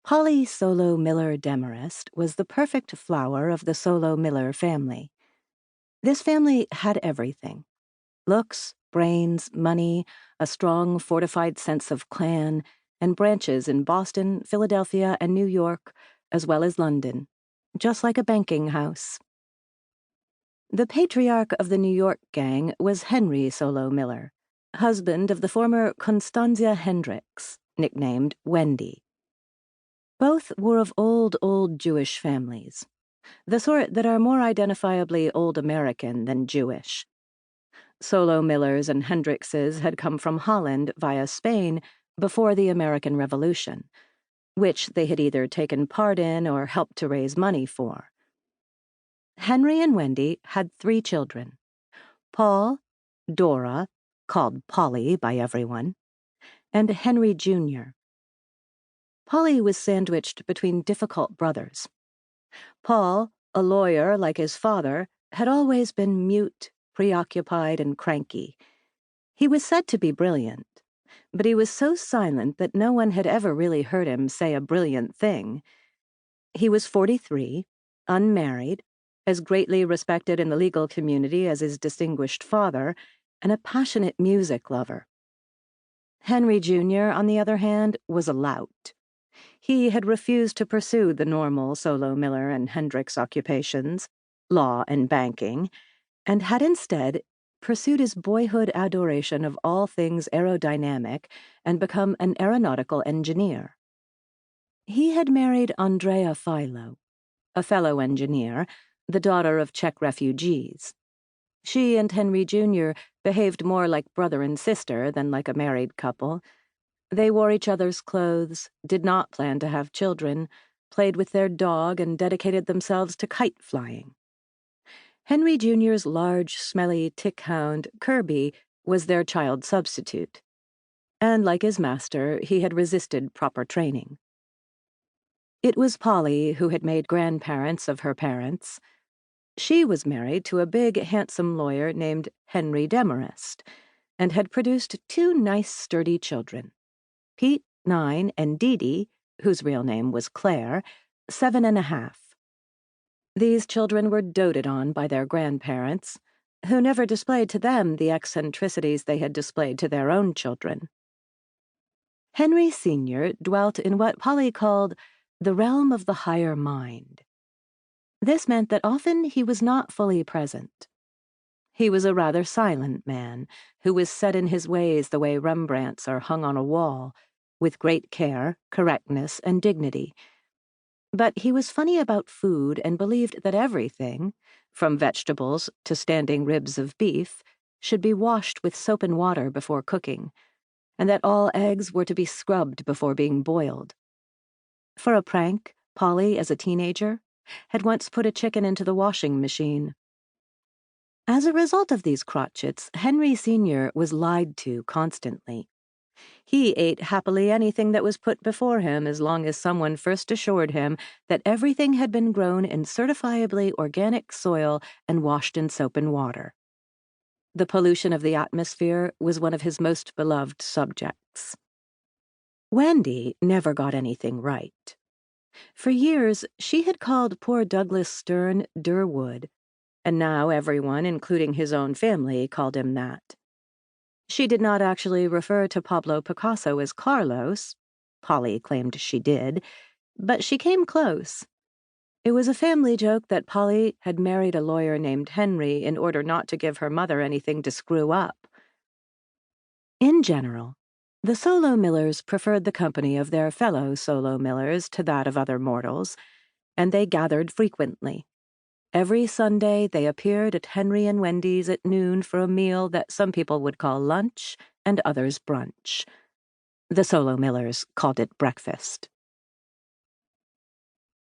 Polly Solo-Miller Demarest was the perfect flower of the Solo-Miller family. This family had everything: looks, brains, money, a strong, fortified sense of clan, and branches in Boston, Philadelphia, and New York, as well as London, just like a banking house. The patriarch of the New York gang was Henry Solo-Miller, husband of the former Constantia Hendricks, nicknamed Wendy. Both were of old Jewish families, the sort that are more identifiably old American than Jewish. Solo-Millers and Hendrickses had come from Holland via Spain before the American Revolution, which they had either taken part in or helped to raise money for. Henry and Wendy had 3 children: Paul, Dora, called Polly by everyone, and Henry Jr. Polly was sandwiched between difficult brothers. Paul, a lawyer like his father, had always been mute, preoccupied, and cranky. He was said to be brilliant, but he was so silent that no one had ever really heard him say a brilliant thing. He was 43, unmarried, as greatly respected in the legal community as his distinguished father, and a passionate music lover. Henry Jr., on the other hand, was a lout. He had refused to pursue the normal Solo-Miller and Hendricks occupations, law and banking, and had instead pursued his boyhood adoration of all things aerodynamic and become an aeronautical engineer. He had married Andrea Philo, a fellow engineer, the daughter of Czech refugees. She and Henry Jr. behaved more like brother and sister than like a married couple. They wore each other's clothes, did not plan to have children, played with their dog, and dedicated themselves to kite flying. Henry Jr.'s large, smelly tick hound, Kirby, was their child substitute. And like his master, he had resisted proper training. It was Polly who had made grandparents of her parents. She was married to a big, handsome lawyer named Henry Demarest, and had produced 2 nice, sturdy children: Pete, 9, and Dee Dee, whose real name was Claire, 7.5. These children were doted on by their grandparents, who never displayed to them the eccentricities they had displayed to their own children. Henry Sr. dwelt in what Polly called the realm of the higher mind. This meant that often he was not fully present. He was a rather silent man, who was set in his ways the way Rembrandts are hung on a wall, with great care, correctness, and dignity. But he was funny about food and believed that everything, from vegetables to standing ribs of beef, should be washed with soap and water before cooking, and that all eggs were to be scrubbed before being boiled. For a prank, Polly, as a teenager, had once put a chicken into the washing machine. As a result of these crotchets, Henry Sr. was lied to constantly. He ate happily anything that was put before him as long as someone first assured him that everything had been grown in certifiably organic soil and washed in soap and water. The pollution of the atmosphere was one of his most beloved subjects. Wendy never got anything right. For years, she had called poor Douglas Stern Durwood, and now everyone, including his own family, called him that. She did not actually refer to Pablo Picasso as Carlos. Polly claimed she did, but she came close. It was a family joke that Polly had married a lawyer named Henry in order not to give her mother anything to screw up. In general, the Solo-Millers preferred the company of their fellow Solo-Millers to that of other mortals, and they gathered frequently. Every Sunday they appeared at Henry and Wendy's at noon for a meal that some people would call lunch and others brunch. The Solo-Millers called it breakfast.